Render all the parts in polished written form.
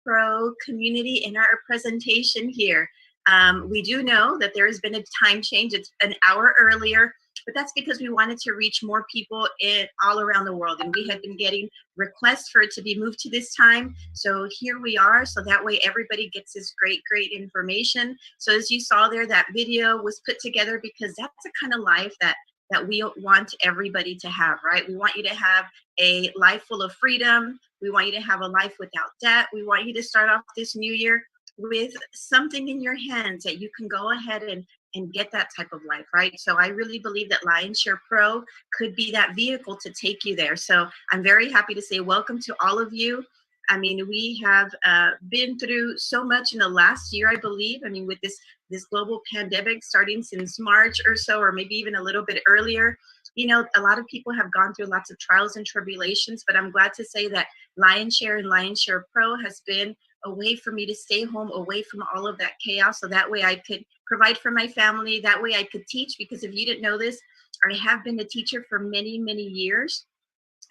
Pro community in our presentation here. We do know that there has been a time change. It's an hour earlier, but that's because we wanted to reach more people all around the world. And we had been getting requests for it to be moved to this time. So here we are. So that way everybody gets this great, great information. So as you saw there, that video was put together because that's the kind of life that we want everybody to have, right? We want you to have a life full of freedom. We want you to have a life without debt. We want you to start off this new year with something in your hands that you can go ahead and get that type of life, right? So I really believe that LionShare Pro could be that vehicle to take you there. So I'm very happy to say welcome to all of you. I mean, we have been through so much in the last year, I believe. I mean, with this global pandemic starting since March or so, or maybe even a little bit earlier, you know, a lot of people have gone through lots of trials and tribulations, but I'm glad to say that LionShare and LionShare Pro has been a way for me to stay home, away from all of that chaos. So that way I could provide for my family. That way I could teach, because if you didn't know this, I have been a teacher for many, many years.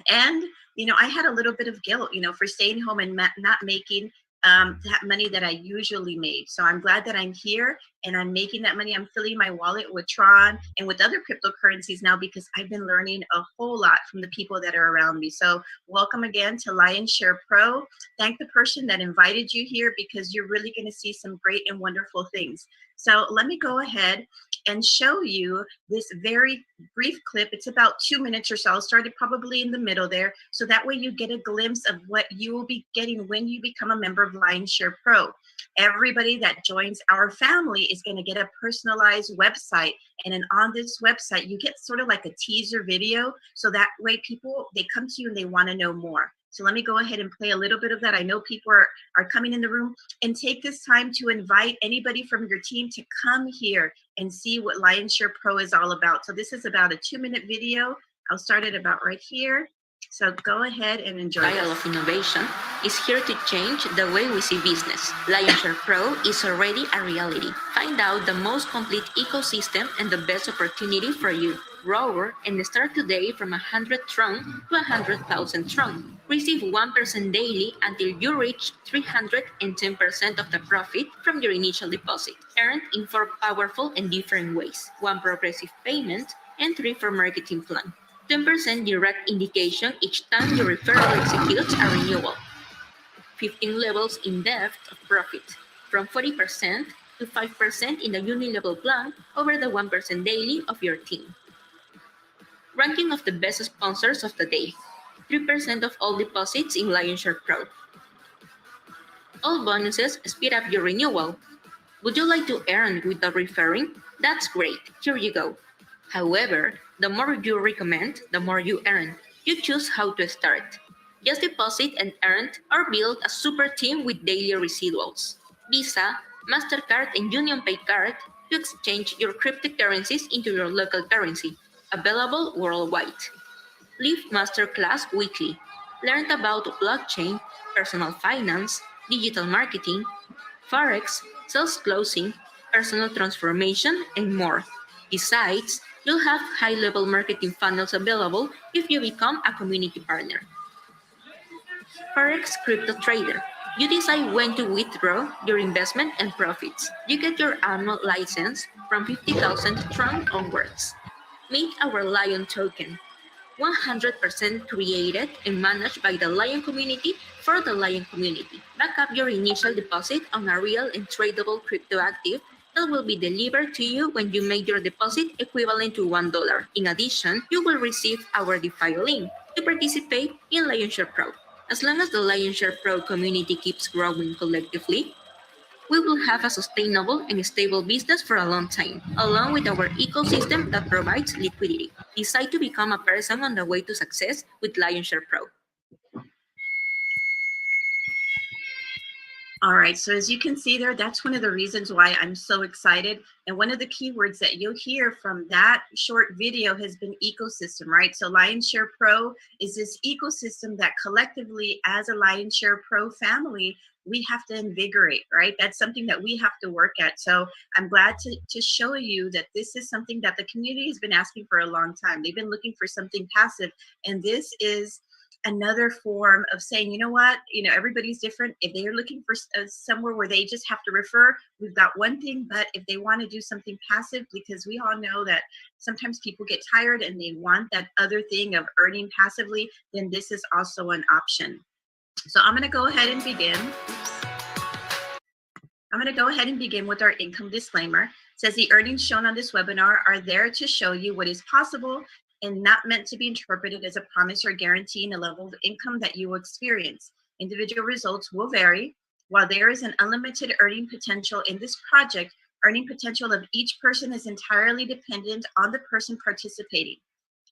And, you know, I had a little bit of guilt, you know, for staying home and not making that money that I usually made. So I'm glad that I'm here and I'm making that money. I'm filling my wallet with Tron and with other cryptocurrencies now, because I've been learning a whole lot from the people that are around me. So welcome again to LionShare Pro. Thank the person that invited you here, because you're really going to see some great and wonderful things. So let me go ahead and show you this very brief clip. It's about 2 minutes or so. I'll start it probably in the middle there. So that way you get a glimpse of what you will be getting when you become a member of LionShare Pro. Everybody that joins our family is going to get a personalized website. And then on this website, you get sort of like a teaser video. So that way people, they come to you and they want to know more. So let me go ahead and play a little bit of that. I know people are coming in the room, and take this time to invite anybody from your team to come here and see what LionShare Pro is all about. So this is about a 2-minute video. I'll start it about right here. So go ahead and enjoy it. Style of innovation is here to change the way we see business. LionShare Pro is already a reality. Find out the most complete ecosystem and the best opportunity for you. Roar and start today from 100 Tron to 100,000 Tron. Receive 1% daily until you reach 310% of the profit from your initial deposit, earned in 4 powerful and different ways: 1 progressive payment and 3 for marketing plan. 10% direct indication each time your referral executes a renewal. 15 levels in depth of profit, from 40% to 5% in the uni-level plan over the 1% daily of your team. Ranking of the best sponsors of the day. 3% of all deposits in LionShare Pro. All bonuses speed up your renewal. Would you like to earn without referring? That's great, here you go. However, the more you recommend, the more you earn. You choose how to start. Just deposit and earn, or build a super team with daily residuals. Visa, MasterCard, and UnionPay card to exchange your cryptocurrencies into your local currency. Available worldwide. Live Masterclass weekly. Learn about blockchain, personal finance, digital marketing, Forex, sales closing, personal transformation, and more. Besides, you'll have high-level marketing funnels available if you become a community partner. Forex Crypto Trader. You decide when to withdraw your investment and profits. You get your annual license from 50,000 Tron onwards. Meet our Lion token. 100% created and managed by the Lion community for the Lion community. Back up your initial deposit on a real and tradable crypto active that will be delivered to you when you make your deposit equivalent to $1. In addition, you will receive our DeFi link to participate in LionShare Pro. As long as the LionShare Pro community keeps growing collectively, we will have a sustainable and stable business for a long time, along with our ecosystem that provides liquidity. Decide to become a person on the way to success with LionShare Pro. All right, so as you can see there, that's one of the reasons why I'm so excited. And one of the keywords that you'll hear from that short video has been ecosystem, right? So LionShare Pro is this ecosystem that collectively, as a LionShare Pro family, we have to invigorate, right? That's something that we have to work at. So I'm glad to show you that this is something that the community has been asking for a long time. They've been looking for something passive, and this is another form of saying, you know what, everybody's different. If they're looking for somewhere where they just have to refer, we've got one thing. But if they want to do something passive, because we all know that sometimes people get tired and they want that other thing of earning passively, then this is also an option. So I'm going to go ahead and begin. I'm going to go ahead and begin with our income disclaimer. It says the earnings shown on this webinar are there to show you what is possible and not meant to be interpreted as a promise or guaranteeing a level of income that you will experience. Individual results will vary. While there is an unlimited earning potential in this project, earning potential of each person is entirely dependent on the person participating.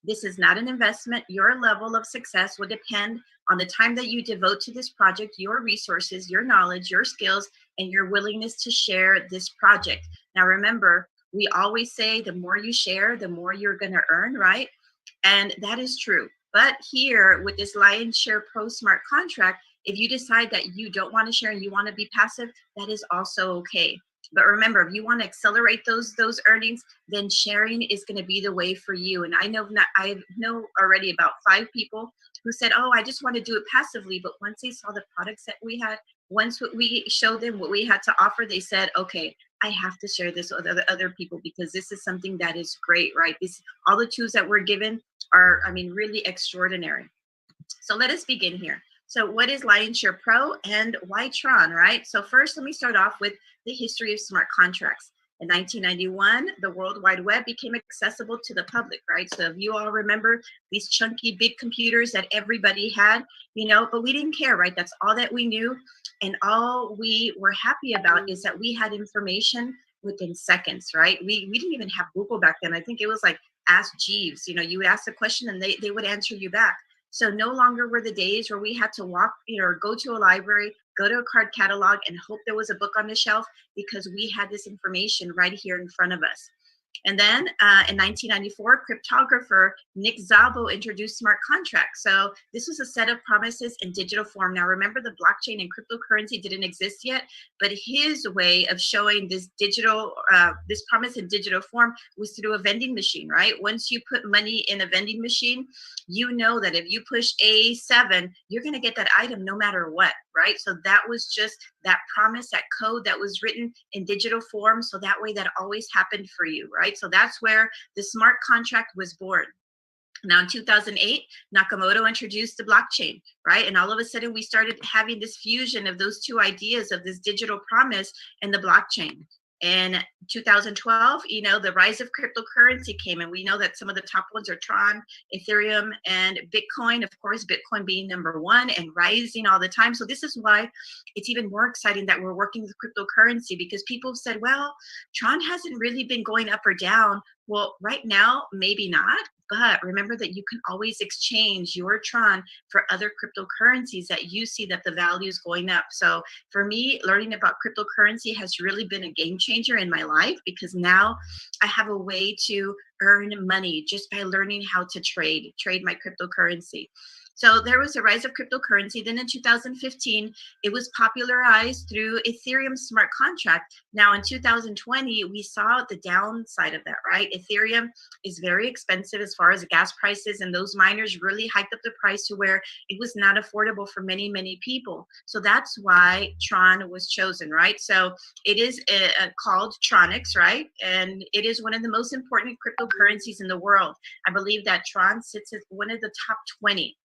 This is not an investment. Your level of success will depend on the time that you devote to this project, your resources, your knowledge, your skills, and your willingness to share this project. Now, remember, we always say the more you share, the more you're going to earn, right? And that is true. But here with this Lion Share Pro Smart contract, if you decide that you don't want to share and you want to be passive, that is also okay. But remember, if you want to accelerate those earnings, then sharing is going to be the way for you. And I know already about 5 people who said, oh, I just want to do it passively. But once they saw the products that we had, once we showed them what we had to offer, they said, okay, I have to share this with other people because this is something that is great, right? All the tools that we're given are, really extraordinary. So let us begin here. So what is Lion Share Pro and why Tron, right? So first, let me start off with the history of smart contracts. In 1991, the World Wide Web became accessible to the public, right? So if you all remember these chunky big computers that everybody had, but we didn't care, right? That's all that we knew. And all we were happy about is that we had information within seconds, right? We didn't even have Google back then. I think it was like Ask Jeeves. You would ask a question and they would answer you back. So no longer were the days where we had to walk, or go to a library, go to a card catalog and hope there was a book on the shelf, because we had this information right here in front of us. And then in 1994, cryptographer Nick Szabo introduced smart contracts. So this was a set of promises in digital form. Now remember, the blockchain and cryptocurrency didn't exist yet, but his way of showing this this promise in digital form was through a vending machine, right? Once you put money in a vending machine, you know that if you push A7, you're going to get that item no matter what, right? So that was just that promise, that code that was written in digital form. So that way that always happened for you, right? So that's where the smart contract was born. Now in 2008, Nakamoto introduced the blockchain, right? And all of a sudden we started having this fusion of those two ideas of this digital promise and the blockchain. In 2012, the rise of cryptocurrency came, and we know that some of the top ones are Tron, Ethereum, and Bitcoin. Of course, Bitcoin being number one and rising all the time. So this is why it's even more exciting that we're working with cryptocurrency, because people have said, well, Tron hasn't really been going up or down. Well, right now, maybe not. But remember that you can always exchange your Tron for other cryptocurrencies that you see that the value is going up. So for me, learning about cryptocurrency has really been a game changer in my life, because now I have a way to earn money just by learning how to trade my cryptocurrency. So there was a rise of cryptocurrency. Then in 2015, it was popularized through Ethereum smart contract. Now in 2020, we saw the downside of that, right? Ethereum is very expensive as far as gas prices, and those miners really hiked up the price to where it was not affordable for many, many people. So that's why Tron was chosen, right? So it is called Tronix, right? And it is one of the most important cryptocurrencies in the world. I believe that Tron sits as one of the top 20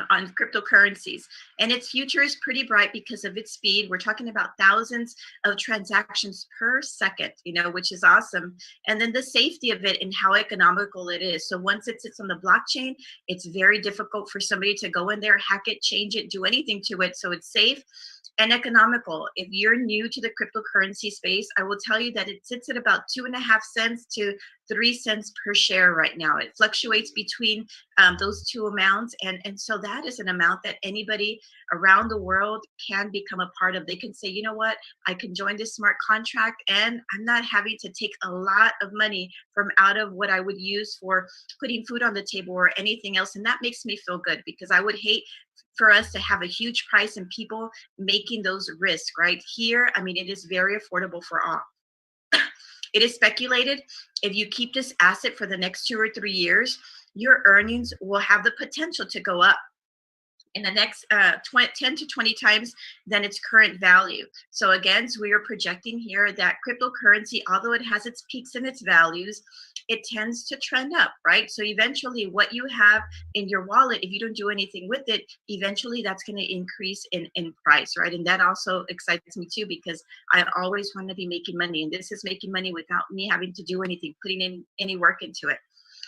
on cryptocurrencies, and its future is pretty bright because of its speed. We're talking about thousands of transactions per second, which is awesome. And then the safety of it and how economical it is. So once it sits on the blockchain, it's very difficult for somebody to go in there, hack it, change it, do anything to it. So it's safe and economical. If you're new to the cryptocurrency space, I will tell you that it sits at about 2.5 cents to 3 cents per share right now. It fluctuates between those two amounts. And so that is an amount that anybody around the world can become a part of. They can say, you know what, I can join this smart contract and I'm not having to take a lot of money from out of what I would use for putting food on the table or anything else. And that makes me feel good, because I would hate for us to have a huge price and people making those risks. Right here, it is very affordable for all. It is speculated if you keep this asset for the next 2 or 3 years, your earnings will have the potential to go up. in the next 10 to 20 times than its current value. So again, so we are projecting here that cryptocurrency, although it has its peaks and its values, it tends to trend up, right? So eventually what you have in your wallet, if you don't do anything with it, eventually that's going to increase in price, right? And that also excites me too, because I always want to be making money, and this is making money without me having to do anything, putting in any work into it.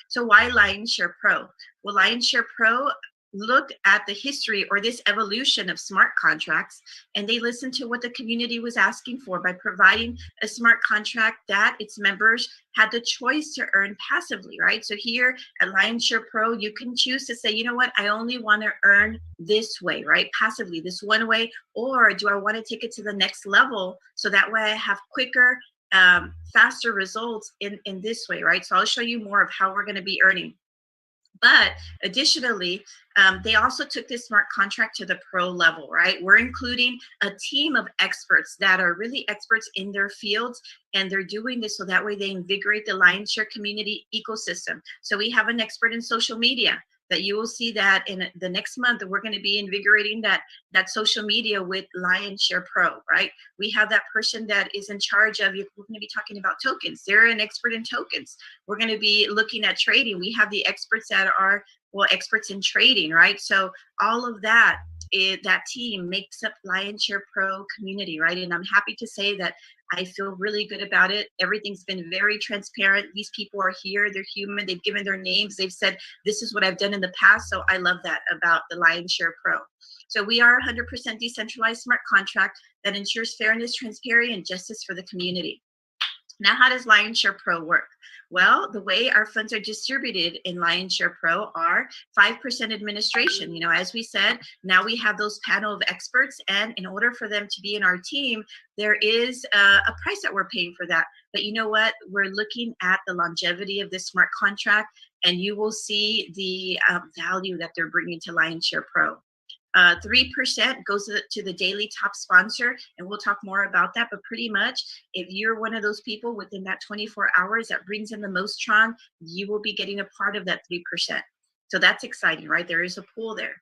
So why Lionshare Pro? Well, Lionshare Pro looked at the history or this evolution of smart contracts, and they listened to what the community was asking for by providing a smart contract that its members had the choice to earn passively, right? So here at Lionshare Pro, you can choose to say, you know what, I only want to earn this way, right? Passively, this one way, or do I want to take it to the next level so that way I have quicker, faster results in this way, right? So I'll show you more of how we're going to be earning. But additionally, they also took this smart contract to the pro level, right? We're including a team of experts that are really experts in their fields, and they're doing this so that way they invigorate the Lionshare community ecosystem. So we have an expert in social media that you will see that in the next month that we're going to be invigorating that social media with Lionshare Pro, right? We have that person that is in charge of, we're going to be talking about tokens. They're an expert in tokens. We're going to be looking at trading. We have the experts that are, well, experts in trading, right? So all of that, that team makes up Lionshare Pro community, right? And I'm happy to say that I feel really good about it. Everything's been very transparent. These people are here. They're human. They've given their names. They've said, this is what I've done in the past. So I love that about the Lionshare Pro. So we are 100% decentralized smart contract that ensures fairness, transparency, and justice for the community. Now, how does Lionshare Pro work? Well, the way our funds are distributed in Lionshare Pro are 5% administration. You know, as we said, now we have those panel of experts, and in order for them to be in our team, there is a price that we're paying for that. But you know what? We're looking at the longevity of this smart contract, and you will see the value that they're bringing to Lionshare Pro. 3% goes to the daily top sponsor, and we'll talk more about that. But pretty much, if you're one of those people within that 24 hours that brings in the most Tron, you will be getting a part of that 3%. So that's exciting, right? There is a pool there.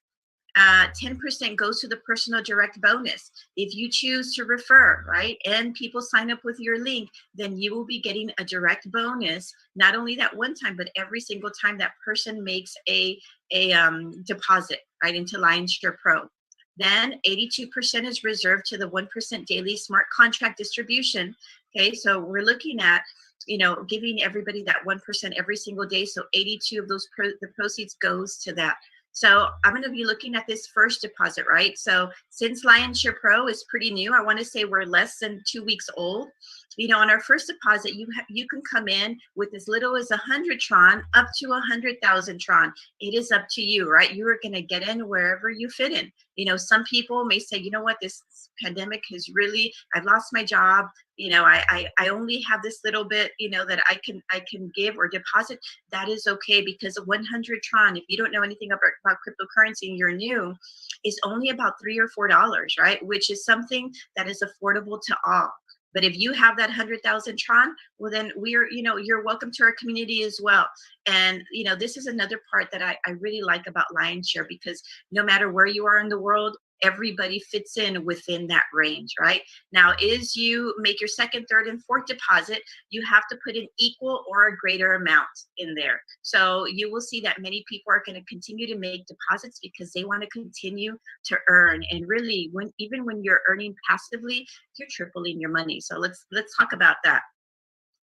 10% goes to the personal direct bonus. If you choose to refer, right, and people sign up with your link, then you will be getting a direct bonus, not only that one time, but every single time that person makes a deposit, right, into Lionshare Pro. Then 82% is reserved to the 1% daily smart contract distribution. Okay, so we're looking at, you know, giving everybody that 1% every single day. So 82 of those the proceeds goes to that. So I'm going to be looking at this first deposit, right? So since Lionshare Pro is pretty new, I want to say we're less than 2 weeks old. You know, on our first deposit, you can come in with as little as 100 Tron up to 100,000 Tron. It is up to you, right? You are going to get in wherever you fit in. You know, some people may say, you know what, this pandemic has really, I've lost my job. You know, I only have this little bit, you know, that I can give or deposit. That is okay, because 100 Tron, if you don't know anything about cryptocurrency and you're new, is only about $3 or $4, right? Which is something that is affordable to all. But if you have that 100,000 Tron, well, then we're, you know, you're welcome to our community as well. And, you know, this is another part that I really like about Lionshare, because no matter where you are in the world, everybody fits in within that range, right? Now, as you make your second, third, and fourth deposit, you have to put an equal or a greater amount in there. So you will see that many people are going to continue to make deposits because they want to continue to earn. And really, even when you're earning passively, you're tripling your money. So let's talk about that.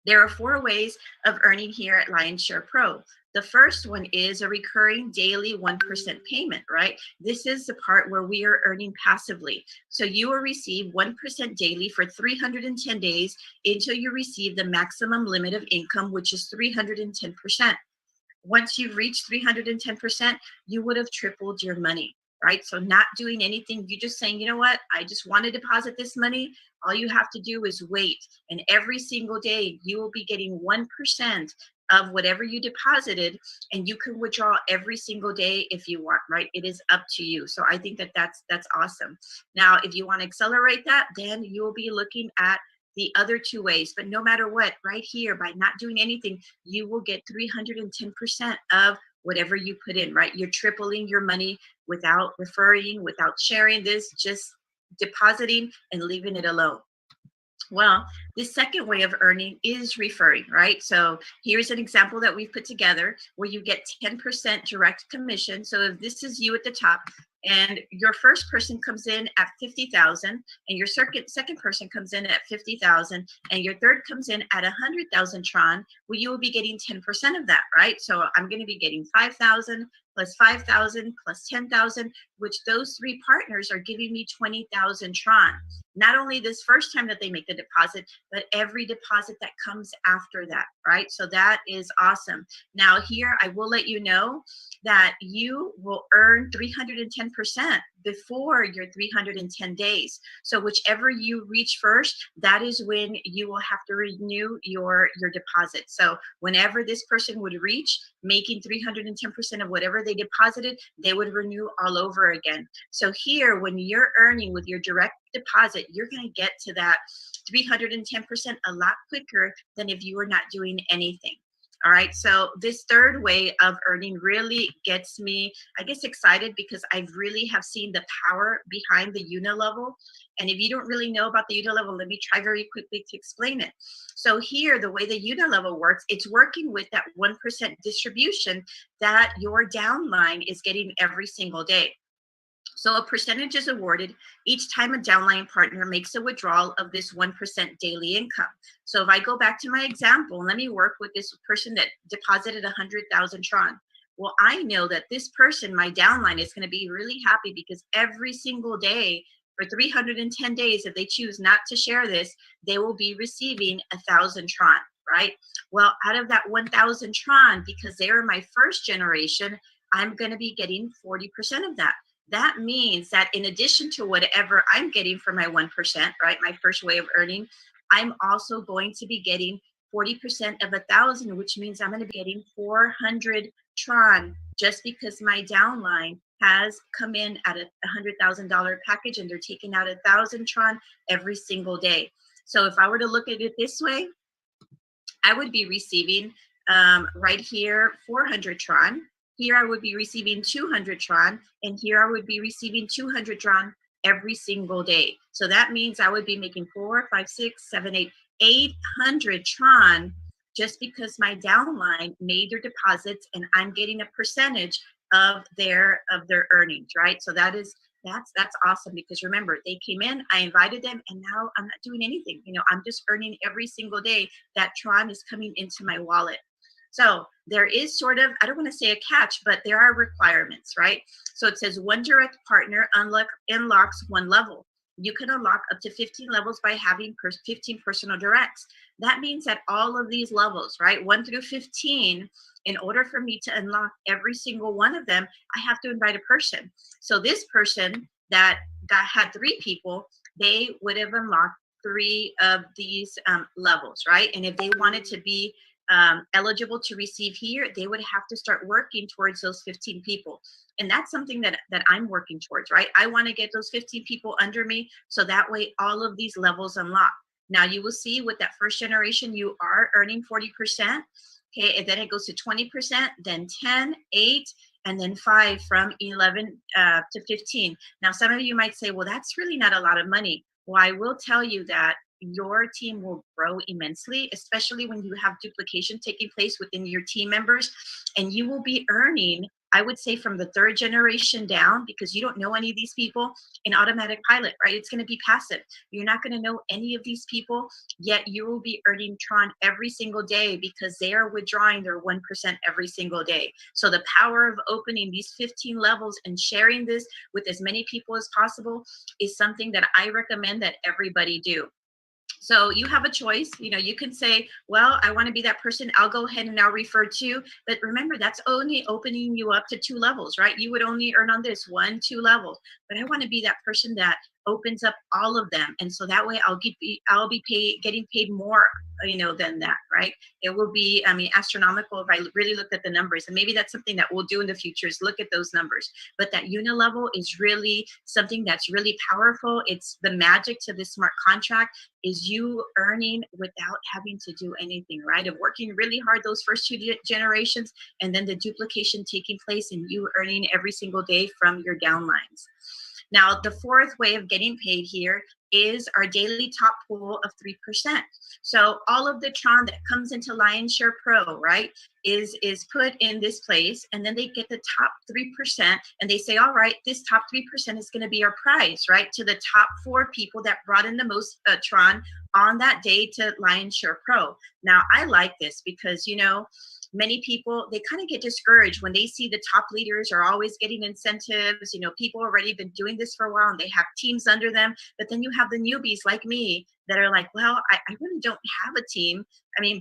There are 4 ways of earning here at Lionshare Pro. The first one is a recurring daily 1% payment, right? This is the part where we are earning passively. So you will receive 1% daily for 310 days until you receive the maximum limit of income, which is 310%. Once you've reached 310%, you would have tripled your money, right? So not doing anything, you just saying, you know what, I just want to deposit this money. All you have to do is wait. And every single day, you will be getting 1% of whatever you deposited, and you can withdraw every single day if you want, right? It is up to you. So I think that that's awesome. Now, if you want to accelerate that, then you will be looking at the other 2 ways. But no matter what, right here, by not doing anything, you will get 310% of whatever you put in, right? You're tripling your money without referring, without sharing this, just depositing and leaving it alone. Well, the second way of earning is referring, right? So here's an example that we've put together where you get 10% direct commission. So if this is you at the top and your first person comes in at 50,000 and your second person comes in at 50,000 and your third comes in at 100,000 Tron, well, you will be getting 10% of that, right? So I'm going to be getting 5,000 plus 5,000 plus 10,000, which those three partners are giving me 20,000 Tron. Not only this first time that they make the deposit, but every deposit that comes after that, right? So that is awesome. Now here, I will let you know that you will earn 310% before your 310 days. So whichever you reach first, that is when you will have to renew your deposit. So whenever this person would reach making 310% of whatever they deposited, they would renew all over again. So here, when you're earning with your direct deposit, you're going to get to that 310% a lot quicker than if you were not doing anything. All right, so this third way of earning really gets me, I guess, excited because I really have seen the power behind the unilevel. And if you don't really know about the unilevel, let me try very quickly to explain it. So here, the way the unilevel works, it's working with that 1% distribution that your downline is getting every single day. So a percentage is awarded each time a downline partner makes a withdrawal of this 1% daily income. So if I go back to my example, let me work with this person that deposited 100,000 Tron. Well, I know that this person, my downline, is going to be really happy because every single day for 310 days, if they choose not to share this, they will be receiving 1,000 Tron, right? Well, out of that 1,000 Tron, because they are my first generation, I'm going to be getting 40% of that. That means that in addition to whatever I'm getting for my 1%, right, my first way of earning, I'm also going to be getting 40% of 1,000, which means I'm going to be getting 400 Tron just because my downline has come in at a $100,000 package and they're taking out 1,000 Tron every single day. So if I were to look at it this way, I would be receiving right here 400 Tron. Here I would be receiving 200 Tron, and here I would be receiving 200 Tron every single day. So that means I would be making 4, 5, 6, 7, 8, 800 Tron just because my downline made their deposits and I'm getting a percentage of their earnings, right? So that's awesome because remember, they came in, I invited them, and now I'm not doing anything. You know, I'm just earning every single day that Tron is coming into my wallet. So there is sort of, I don't want to say a catch, but there are requirements, right? So it says one direct partner unlocks one level. You can unlock up to 15 levels by having 15 personal directs. That means that all of these levels, right, 1 through 15, in order for me to unlock every single one of them, I have to invite a person. So this person that had 3 people, they would have unlocked 3 of these levels, right? And if they wanted to be eligible to receive here, they would have to start working towards those 15 people. And that's something that I'm working towards, right? I want to get those 15 people under me so that way all of these levels unlock. Now you will see with that first generation, you are earning 40%. Okay, and then it goes to 20%, then 10, 8, and then 5 from 11 to 15. Now, some of you might say, well, that's really not a lot of money. Well, I will tell you that your team will grow immensely, especially when you have duplication taking place within your team members, and you will be earning, I would say, from the 3rd generation down, because you don't know any of these people, in automatic pilot, right? It's going to be passive. You're not going to know any of these people, yet you will be earning Tron every single day because they are withdrawing their 1% every single day. So the power of opening these 15 levels and sharing this with as many people as possible is something that I recommend that everybody do. So you have a choice. You know, you can say, well, I want to be that person. I'll go ahead and now refer to. But remember, that's only opening you up to 2 levels, right? You would only earn on this 1, 2 levels. But I want to be that person that opens up all of them. And so that way I'll be getting paid more, than that, right? It will be, I mean, astronomical if I really looked at the numbers. And maybe that's something that we'll do in the future, is look at those numbers. But that unilevel is really something that's really powerful. It's the magic to this smart contract, is you earning without having to do anything, right? Of working really hard those first two generations, and then the duplication taking place and you earning every single day from your downlines. Now, the fourth way of getting paid here is our daily top pool of 3%. So all of the Tron that comes into Lion's Share Pro, right, is put in this place, and then they get the top 3%, and they say, all right, this top 3% is going to be our prize, right, to the top 4 people that brought in the most Tron on that day to Lion's Share Pro. Now, I like this because, many people, they kind of get discouraged when they see the top leaders are always getting incentives. People already been doing this for a while and they have teams under them. But then you have the newbies like me that are like, well, I really don't have a team.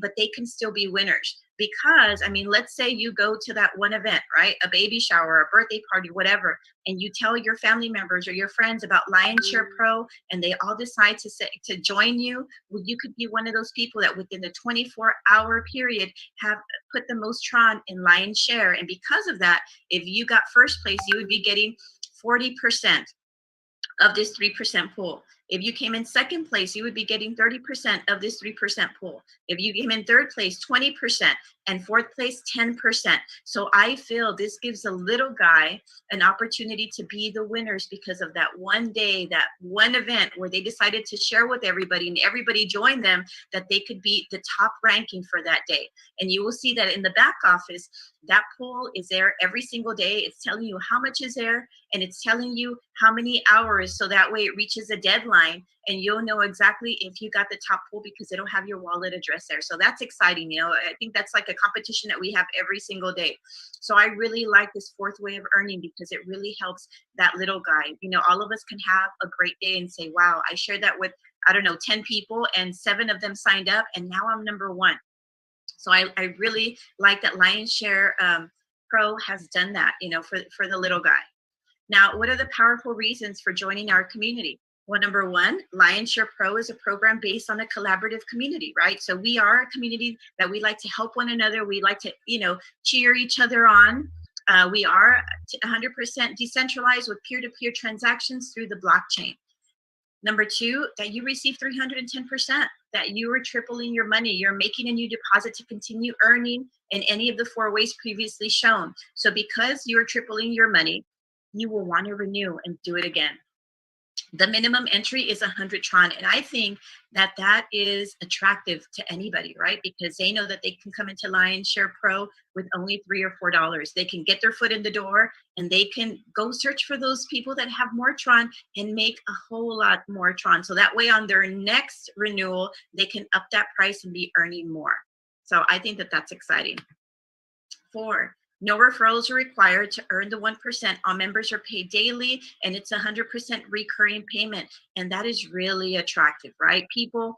But they can still be winners. Because, let's say you go to that one event, right? A baby shower, a birthday party, whatever, and you tell your family members or your friends about Lion's Share Pro, and they all decide to join you. Well, you could be one of those people that within the 24-hour period have put the most Tron in Lion's Share. And because of that, if you got first place, you would be getting 40% of this 3% pool. If you came in second place, you would be getting 30% of this 3% pool. If you came in third place, 20%, and fourth place, 10%. So I feel this gives a little guy an opportunity to be the winners because of that one day, that one event where they decided to share with everybody and everybody joined them, that they could be the top ranking for that day. And you will see that in the back office, that pool is there every single day. It's telling you how much is there, and it's telling you how many hours, so that way it reaches a deadline and you'll know exactly if you got the top pool because it'll have your wallet address there. So that's exciting. I think that's like a competition that we have every single day. So I really like this fourth way of earning because it really helps that little guy. All of us can have a great day and say, wow, I shared that with, 10 people and 7 of them signed up and now I'm number 1. So I really like that Lion's Share Pro has done that, for the little guy. Now, what are the powerful reasons for joining our community? Well, number 1, Lion's Share Pro is a program based on a collaborative community, right? So we are a community that we like to help one another. We like to, cheer each other on. We are 100% decentralized with peer-to-peer transactions through the blockchain. Number 2, that you receive 310%, that you are tripling your money. You're making a new deposit to continue earning in any of the 4 ways previously shown. So because you're tripling your money, you will want to renew and do it again. The minimum entry is 100 Tron. And I think that that is attractive to anybody, right? Because they know that they can come into Lion's Share Pro with only $3 or $4. They can get their foot in the door and they can go search for those people that have more Tron and make a whole lot more Tron. So that way on their next renewal, they can up that price and be earning more. So I think that that's exciting. 4, no referrals are required to earn the 1%. All members are paid daily, and it's 100% recurring payment. And that is really attractive, right? People,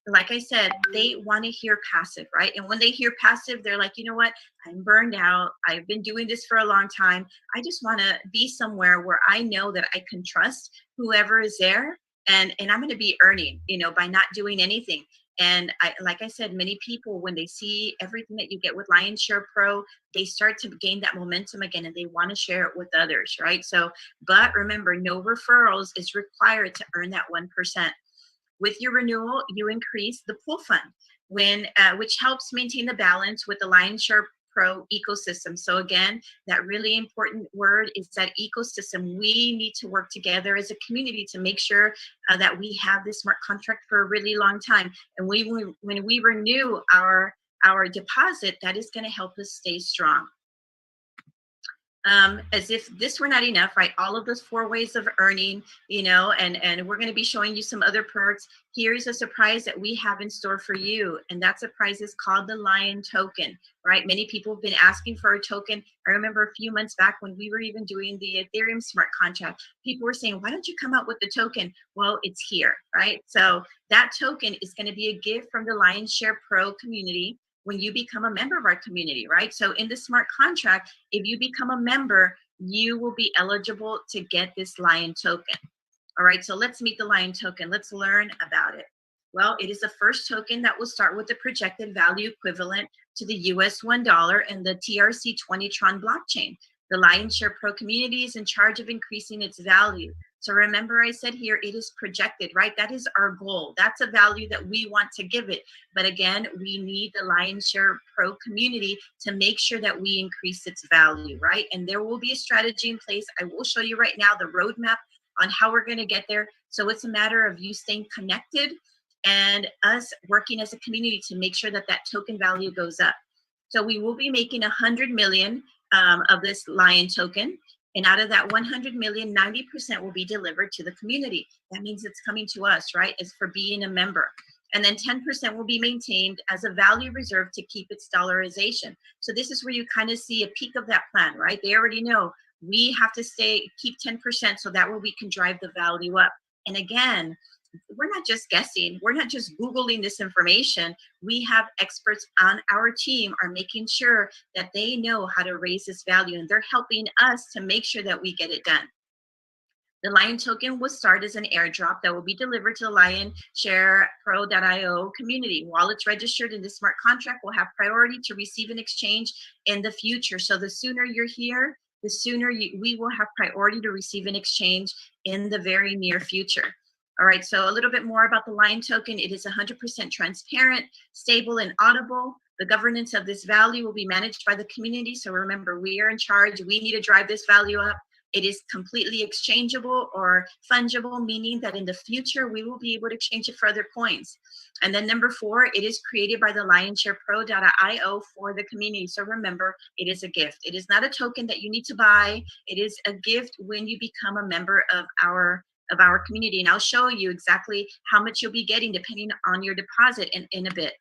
like I said, they want to hear passive, right? And when they hear passive, they're like, you know what? I'm burned out. I've been doing this for a long time. I just want to be somewhere where I know that I can trust whoever is there. And I'm going to be earning, by not doing anything. And like I said, many people, when they see everything that you get with Lion's Share Pro, they start to gain that momentum again and they want to share it with others, right? So, but remember, no referrals is required to earn that 1%. With your renewal, you increase the pool fund, which helps maintain the balance with the Lion's Share Pro ecosystem. So again, that really important word is that ecosystem. We need to work together as a community to make sure that we have this smart contract for a really long time. And when we renew our deposit, that is going to help us stay strong. As if this were not enough, right? All of those 4 ways of earning, and we're going to be showing you some other perks. Here's a surprise that we have in store for you. And that surprise is called the Lion Token, right? Many people have been asking for a token. I remember a few months back when we were even doing the Ethereum smart contract, people were saying, why don't you come out with the token? Well, it's here, right? So that token is going to be a gift from the Lion's Share Pro community when you become a member of our community, right? So in the smart contract, if you become a member, you will be eligible to get this Lion token. All right, so let's meet the Lion token. Let's learn about it. Well, it is the first token that will start with the projected value equivalent to the US $1 and the TRC20 Tron blockchain. The Lion Share Pro community is in charge of increasing its value. So remember I said here, it is projected, right? That is our goal. That's a value that we want to give it. But again, we need the Lion Share Pro community to make sure that we increase its value, right? And there will be a strategy in place. I will show you right now the roadmap on how we're going to get there. So it's a matter of you staying connected and us working as a community to make sure that that token value goes up. So we will be making 100 million of this Lion token. And out of that 100 million, 90% will be delivered to the community. That means it's coming to us, right? It's for being a member. And then 10% will be maintained as a value reserve to keep its dollarization. So this is where you kind of see a peek of that plan, right? They already know we have to keep 10% so that way we can drive the value up. And again, we're not just guessing. We're not just Googling this information. We have experts on our team are making sure that they know how to raise this value, and they're helping us to make sure that we get it done. The Lion token will start as an airdrop that will be delivered to the LionSharePro.io community. While it's registered in the smart contract, will have priority to receive an exchange in the future. So the sooner you're here, the sooner we will have priority to receive an exchange in the very near future. All right, so a little bit more about the Lion token. It is 100% transparent, stable, and audible. The governance of this value will be managed by the community. So remember, we are in charge. We need to drive this value up. It is completely exchangeable or fungible, meaning that in the future, we will be able to exchange it for other coins. And then number 4, it is created by the LionSharePro.io for the community. So remember, it is a gift. It is not a token that you need to buy. It is a gift when you become a member of our community. And I'll show you exactly how much you'll be getting depending on your deposit in a bit.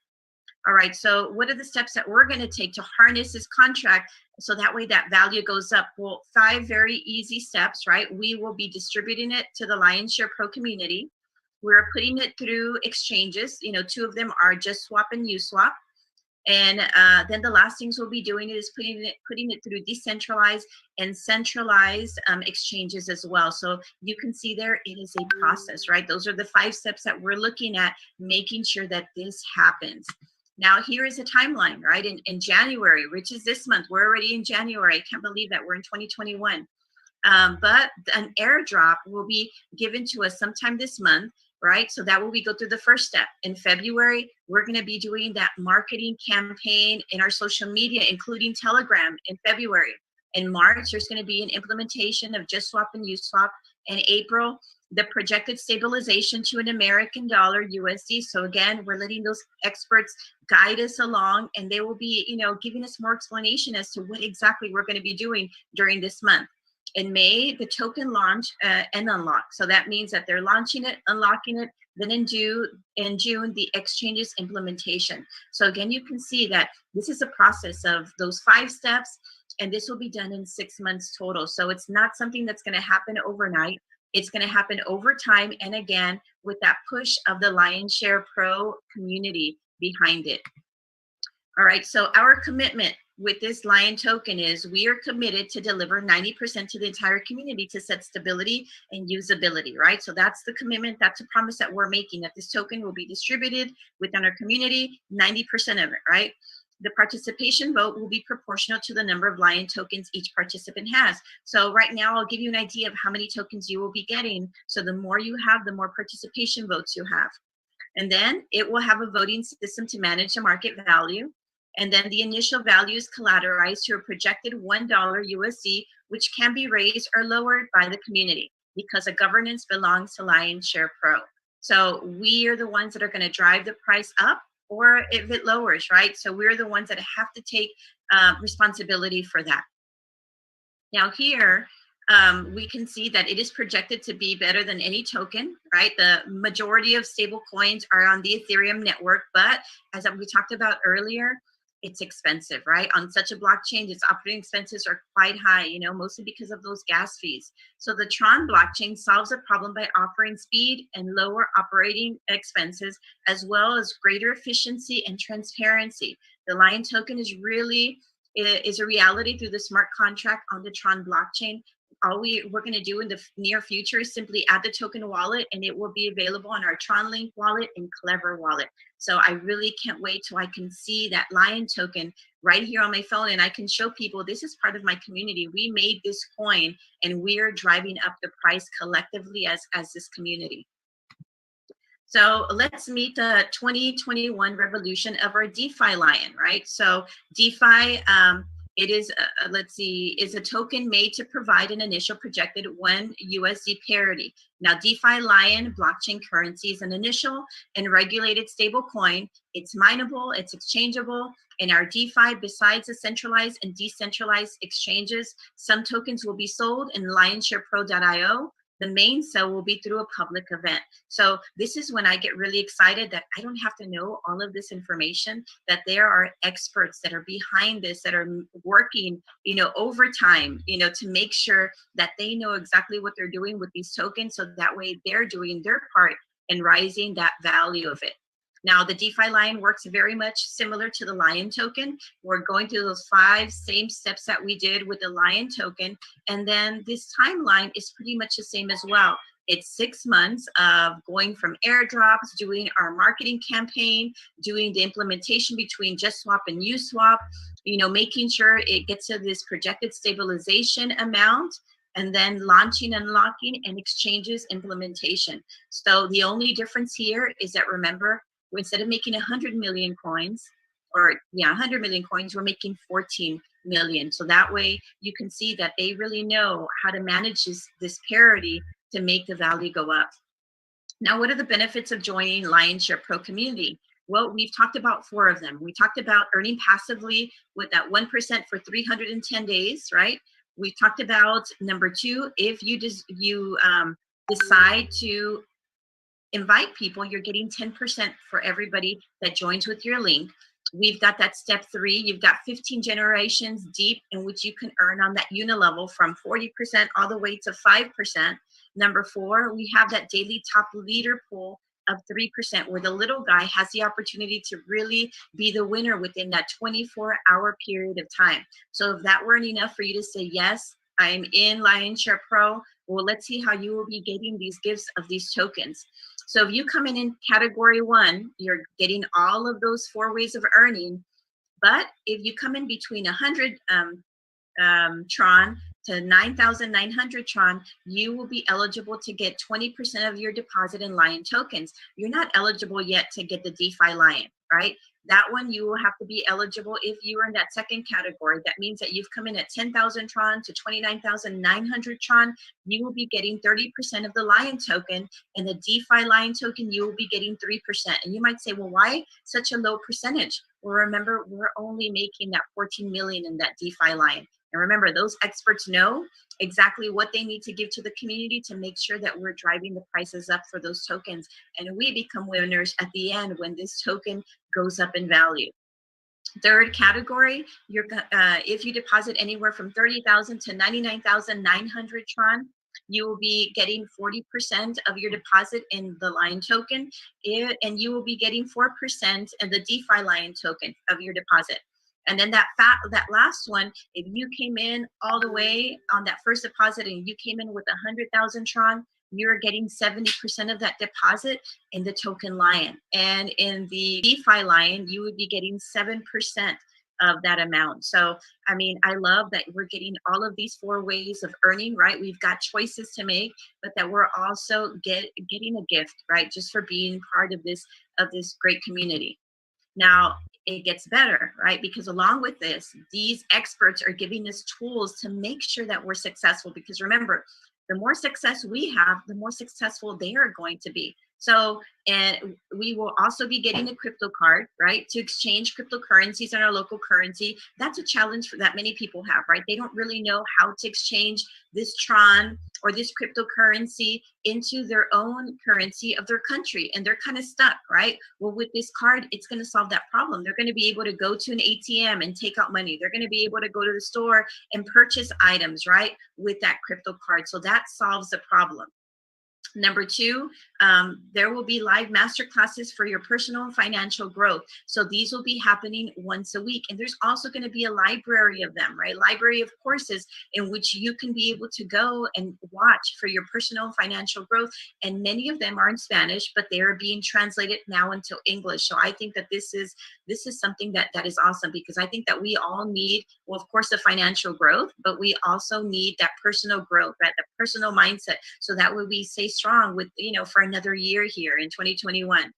All right, so what are the steps that we're going to take to harness this contract so that way that value goes up? Well, 5 very easy steps, right? We will be distributing it to the LionShare Pro community. We're putting it through exchanges. 2 of them are JustSwap and USwap. And then the last things we'll be doing is putting it through decentralized and centralized exchanges as well. So you can see there, it is a process, right? Those are the 5 steps that we're looking at, making sure that this happens. Now, here is a timeline, right? In January, which is this month, we're already in January. I can't believe that we're in 2021. But an airdrop will be given to us sometime this month, right? So that will we go through the first step. In February, we're going to be doing that marketing campaign in our social media, including Telegram in February. In March, there's going to be an implementation of JustSwap and USwap. In April, the projected stabilization to an American dollar USD. So again, we're letting those experts guide us along, and they will be, giving us more explanation as to what exactly we're going to be doing during this month. In May, the token launch and unlock. So that means that they're launching it, unlocking it. Then in June, the exchange's implementation. So again, you can see that this is a process of those 5 steps, and this will be done in 6 months total. So it's not something that's going to happen overnight. It's going to happen over time, and again, with that push of the LionShare Pro community behind it. All right, so our commitment with this Lion token is we are committed to deliver 90% to the entire community to set stability and usability, right? So that's the commitment, that's a promise that we're making, that this token will be distributed within our community, 90% of it, right? The participation vote will be proportional to the number of Lion tokens each participant has. So right now, I'll give you an idea of how many tokens you will be getting. So the more you have, the more participation votes you have. And then it will have a voting system to manage the market value. And then the initial value is collateralized to a projected $1 USD, which can be raised or lowered by the community because the governance belongs to LionShare Pro. So we are the ones that are going to drive the price up, or if it lowers, right? So we're the ones that have to take responsibility for that. Now here, we can see that it is projected to be better than any token, right? The majority of stable coins are on the Ethereum network, but as we talked about earlier, it's expensive, right? On such a blockchain, its operating expenses are quite high, mostly because of those gas fees. So the Tron blockchain solves the problem by offering speed and lower operating expenses, as well as greater efficiency and transparency. The Lion token is a reality through the smart contract on the Tron blockchain. all we're going to do in the near future is simply add the token wallet, and it will be available on our Tron Link wallet and Clever wallet. So I really can't wait till I can see that Lion token right here on my phone, and I can show people this is part of my community. We made this coin, and we're driving up the price collectively as this community. So let's meet the 2021 revolution of our DeFi Lion, right? So DeFi, it is, let's see, is a token made to provide an initial projected 1 USD parity. Now, DeFi Lion blockchain currency is an initial and regulated stable coin. It's mineable, it's exchangeable. In our DeFi, besides the centralized and decentralized exchanges, some tokens will be sold in lionsharepro.io. The main sale will be through a public event. So this is when I get really excited that I don't have to know all of this information, that there are experts that are behind this, that are working, overtime, to make sure that they know exactly what they're doing with these tokens. So that way they're doing their part in rising that value of it. Now, the DeFi Lion works very much similar to the Lion token. We're going through those 5 same steps that we did with the Lion token. And then this timeline is pretty much the same as well. It's 6 months of going from airdrops, doing our marketing campaign, doing the implementation between JustSwap and USwap, making sure it gets to this projected stabilization amount, and then launching, unlocking, and exchanges implementation. So the only difference here is that, remember, instead of making 100 million coins, 100 million coins, we're making 14 million. So that way you can see that they really know how to manage this parity to make the value go up. Now, what are the benefits of joining LionShare Pro community? Well, we've talked about 4 of them. We talked about earning passively with that 1% for 310 days, right? We've talked about number 2, if you decide to invite people, you're getting 10% for everybody that joins with your link. We've got that step 3. You've got 15 generations deep in which you can earn on that unilevel from 40% all the way to 5%. Number 4, we have that daily top leader pool of 3%, where the little guy has the opportunity to really be the winner within that 24-hour period of time. So if that weren't enough for you to say, yes, I'm in LionShare Pro, well, let's see how you will be getting these gifts of these tokens. So if you come in category 1, you're getting all of those 4 ways of earning. But if you come in between 100 Tron to 9,900 Tron, you will be eligible to get 20% of your deposit in Lion tokens. You're not eligible yet to get the DeFi Lion, right? That one, you will have to be eligible if you are in that second category. That means that you've come in at 10,000 Tron to 29,900 Tron. You will be getting 30% of the Lion token, and the DeFi Lion token, you will be getting 3%. And you might say, well, why such a low percentage? Well, remember, we're only making that 14 million in that DeFi Lion. And remember, those experts know exactly what they need to give to the community to make sure that we're driving the prices up for those tokens. And we become winners at the end when this token goes up in value. Third category, if you deposit anywhere from 30,000 to 99,900 Tron, you will be getting 40% of your deposit in the Lion token, and you will be getting 4% in the DeFi Lion token of your deposit. And then that last one, if you came in all the way on that first deposit and you came in with 100,000 Tron, you're getting 70% of that deposit in the token Lion. And in the DeFi Lion, you would be getting 7% of that amount. So, I mean, I love that we're getting all of these 4 ways of earning, right? We've got choices to make, but that we're also getting a gift, right? Just for being part of this great community. Now, it gets better, right? Because along with this, these experts are giving us tools to make sure that we're successful. Because remember, the more success we have, the more successful they are going to be. So, and we will also be getting a crypto card, right, to exchange cryptocurrencies in our local currency. That's a challenge that many people have, right? They don't really know how to exchange this Tron or this cryptocurrency into their own currency of their country, and they're kind of stuck, right? Well, with this card, it's going to solve that problem. They're going to be able to go to an ATM and take out money. They're going to be able to go to the store and purchase items, right, with that crypto card. So that solves the problem. Number two, there will be live master classes for your personal and financial growth. So these will be happening once a week. And there's also going to be a library of them, right? Library of courses in which you can be able to go and watch for your personal and financial growth. And many of them are in Spanish, but they are being translated now into English. So I think that this is something that is awesome, because I think that we all need, well, of course, the financial growth, but we also need that personal growth, right? The personal mindset. So that way we stay strong with, for another year here in 2021.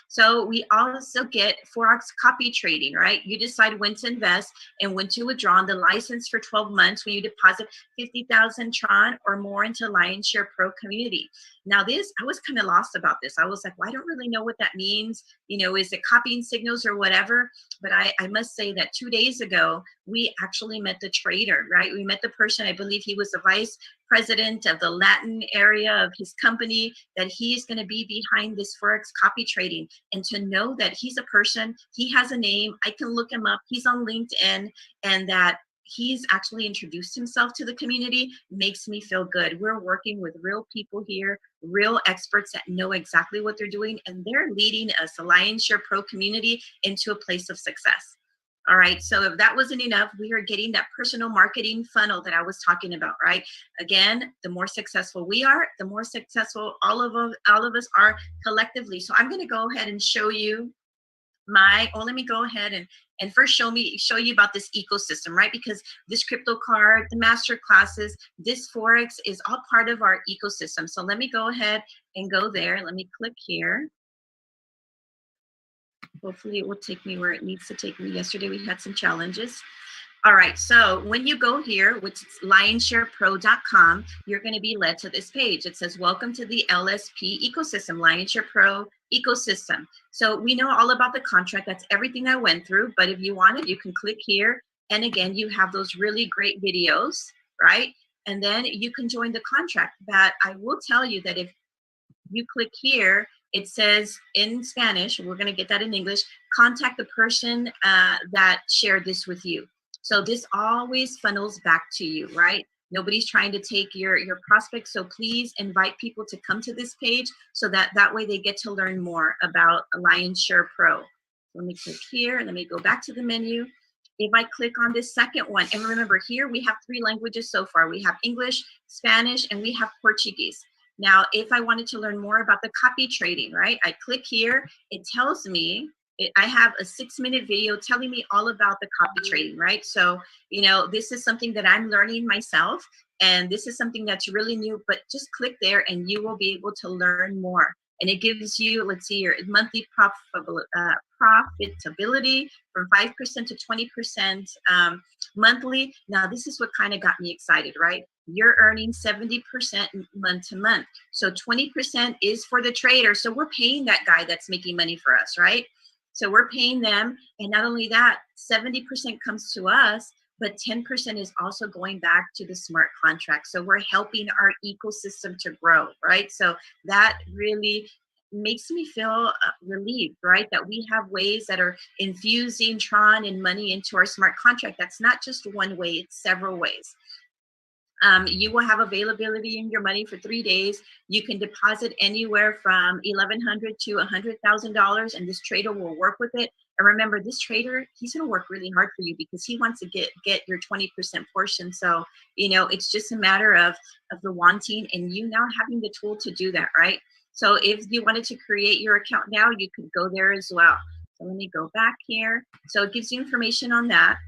So we also get Forex copy trading, right? You decide when to invest and when to withdraw on the license for 12 months when you deposit 50,000 Tron or more into Lionshare Pro community. Now this, I was kind of lost about this. I was like, well, I don't really know what that means. Is it copying signals or whatever? But I must say that 2 days ago, we actually met the trader, right? We met the person, I believe he was the vice president of the Latin area of his company, that he is going to be behind this Forex copy trading. And to know that he's a person, he has a name, I can look him up, he's on LinkedIn, and that he's actually introduced himself to the community makes me feel good. We're working with real people here, real experts that know exactly what they're doing, and they're leading us, the Lionshare Pro community, into a place of success. All right, so if that wasn't enough, we are getting that personal marketing funnel that I was talking about, right? Again, the more successful we are, the more successful all of us are collectively. So I'm going to go ahead and show you let me go ahead and first show you about this ecosystem, right? Because this crypto card, the master classes, this Forex is all part of our ecosystem. So let me go ahead and go there. Let me click here. Hopefully it will take me where it needs to take me. Yesterday we had some challenges. All right, so when you go here, which is lionsharepro.com, you're going to be led to this page. It says, welcome to the LSP ecosystem, Lionshare Pro ecosystem. So we know all about the contract. That's everything I went through. But if you want it, you can click here. And again, you have those really great videos, right? And then you can join the contract. But I will tell you that if you click here, it says in Spanish, we're going to get that in English, contact the person that shared this with you. So this always funnels back to you, right? Nobody's trying to take your prospects. So please invite people to come to this page so that way they get to learn more about Lionshare Pro. Let me click here. Let me go back to the menu. If I click on this second one, and remember here, we have 3 languages so far. We have English, Spanish, and we have Portuguese. Now, if I wanted to learn more about the copy trading, right? I click here, it tells me, I have a 6-minute video telling me all about the copy trading, right? So, this is something that I'm learning myself, and this is something that's really new, but just click there and you will be able to learn more. And it gives you, let's see, your monthly profitability from 5% to 20% monthly. Now, this is what kind of got me excited, right? You're earning 70% month to month. So 20% is for the trader. So we're paying that guy that's making money for us, right? So we're paying them. And not only that, 70% comes to us, but 10% is also going back to the smart contract. So we're helping our ecosystem to grow, right? So that really makes me feel relieved, right? That we have ways that are infusing Tron and money into our smart contract. That's not just one way, it's several ways. You will have availability in your money for 3 days. You can deposit anywhere from $1,100 to $100,000, and this trader will work with it. And remember, this trader, he's going to work really hard for you because he wants to get your 20% portion. So, it's just a matter of the wanting and you now having the tool to do that, right? So if you wanted to create your account now, you could go there as well. So let me go back here. So it gives you information on that.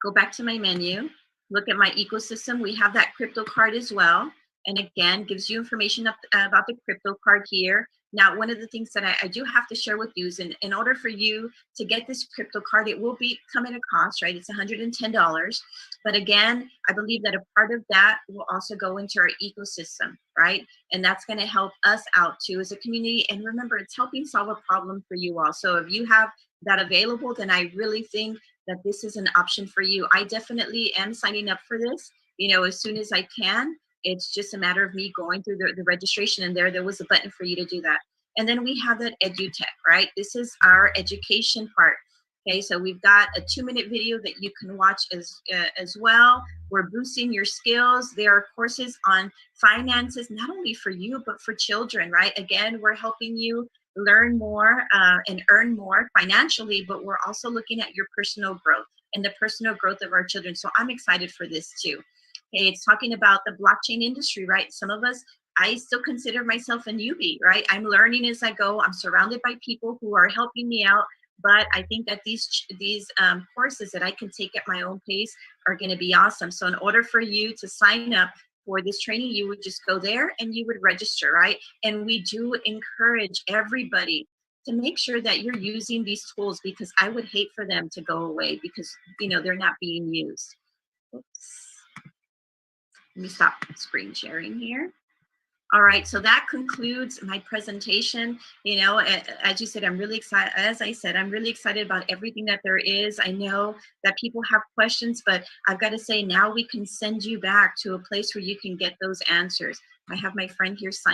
Go back to my menu. Look at my ecosystem. We have that crypto card as well. And again, gives you information about the crypto card here. Now, one of the things that I do have to share with you is in order for you to get this crypto card, it will come at a cost, right? It's $110. But again, I believe that a part of that will also go into our ecosystem, right? And that's going to help us out too as a community. And remember, it's helping solve a problem for you all. So if you have that available, then I really think that this is an option for you. I definitely am signing up for this, as soon as I can. It's just a matter of me going through the registration, and there was a button for you to do that. And then we have that EduTech, right? This is our education part. Okay, so we've got a 2-minute video that you can watch as well, We're boosting your skills. There are courses on finances, not only for you, but for children, right? Again, we're helping you learn more and earn more financially, but we're also looking at your personal growth and the personal growth of our children. So I'm excited for this too. Okay, it's talking about the blockchain industry, right? Some of us, I still consider myself a newbie, right? I'm learning as I go. I'm surrounded by people who are helping me out, but I think that these courses that I can take at my own pace are going to be awesome. So in order for you to sign up for this training, you would just go there and you would register, right? And we do encourage everybody to make sure that you're using these tools, because I would hate for them to go away because, you know, they're not being used. Oops. Let me stop screen sharing here. All right, so that concludes my presentation. You know, as you said, I'm really excited. As I said, I'm really excited about everything that there is. I know that people have questions, but I've got to say, now we can send you back to a place where you can get those answers. I have my friend here signing